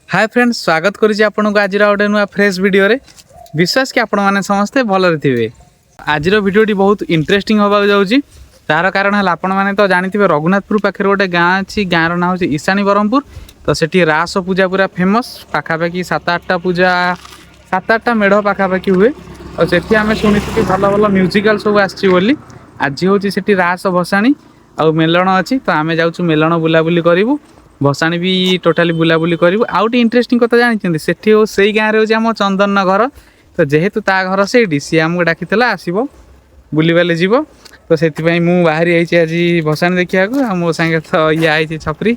Hi friends, स्वागत करुच्ची आपन को आज गोटे नुआ फ्रेश वीडियो रे। विश्वास कि आपण मैंने समस्ते भलरे थे। आज वीडियोटी बहुत इंटरेस्टिंग होगा जाऊँगी। तार कारण है आपण मैंने तो जानी रघुनाथपुर पाखे गोटे गाँ अच्छी, गाँव ना हूँ ईशानी ब्रह्मपुर। तो सेठी रास पूजा पूरा फेमस, पाखापाखि 7-8टा पूजा 7-8टा मेढ़ पाखापाखि हुए। और सेठी आम शुणी भल भल म्यूजिकाल सब आसली। आज हूँ सेठी रास भसाणी आउ मेलण अच्छी। तो आम जाऊँ मेलण बुलाबुली करूँ, भसाणी भी टोटाली बुलाबुली करूँ। आउट इंटरेस्टिंग कथा जानते सेठी हो से गाँव में हूँ चंदन घर। तो जेहेतु ता घर से सी आमको डाकी आसब बुलबाले जीव। तो से बाहरी आज भसाणी देखा मो सागे तो ये आई छपरी।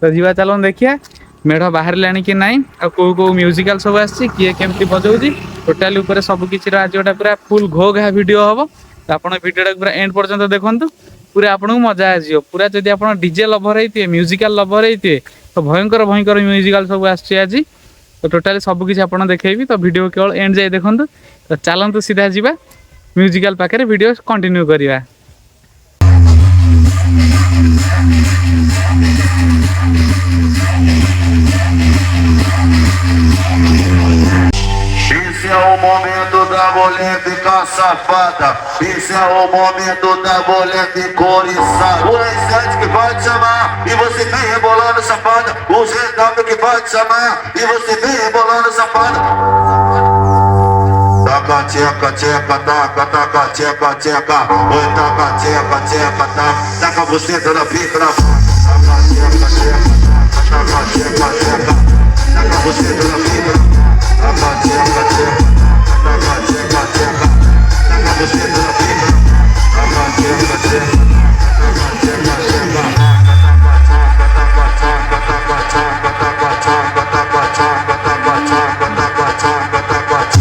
तो जीवा चलो देखिया मेढ़ बाहर लाणी कि नाई कौ कौ म्यूजिकाल सब आसी किए केमती बजाऊँगी टोटाली ऊपर सब किसी आज गोटा पूरा फुल घो घा वीडियो हम। तो आप वीडियो पूरा एंड पर्यंत देखु पूरा आपको मजा आसो। पूरा जब आप डीजे लभर होते म्यूजिकाल लभर होते तो भयंकर भयंकर म्यूजिकाल सब आज। तो टोटाली सबकिछ आप देखेबी। तो वीडियो केवल एंड जाए देखु। तो चलतु सीधा जावा म्यूजिकाल पाखे वीडियो कंटिन्यू करवा। Esse é o momento da mulher ficar safada. Esse é o momento da mulher coriçada. O R7 que vai te chamar e você vem rebolando safada. O GW que vai te chamar e você vem rebolando safada. Taca, tcheca, tcheca, taca, taca, tcheca, tcheca. Oi, taca, tcheca, tcheca, taca. Taca você toda pica na boca. Taca, tcheca, tcheca, taca, tcheca, tcheca. Taca você toda pica na boca. Taca, tcheca, tcheca, taca, tcheca, tcheca. Taca você toda pica na boca. Taca, tcheca, tcheca, taca, tcheca, tcheca. Taca, taca, taca, taca, taca, taca, taca, taca, taca, taca, taca, taca, taca, taca, taca.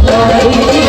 Para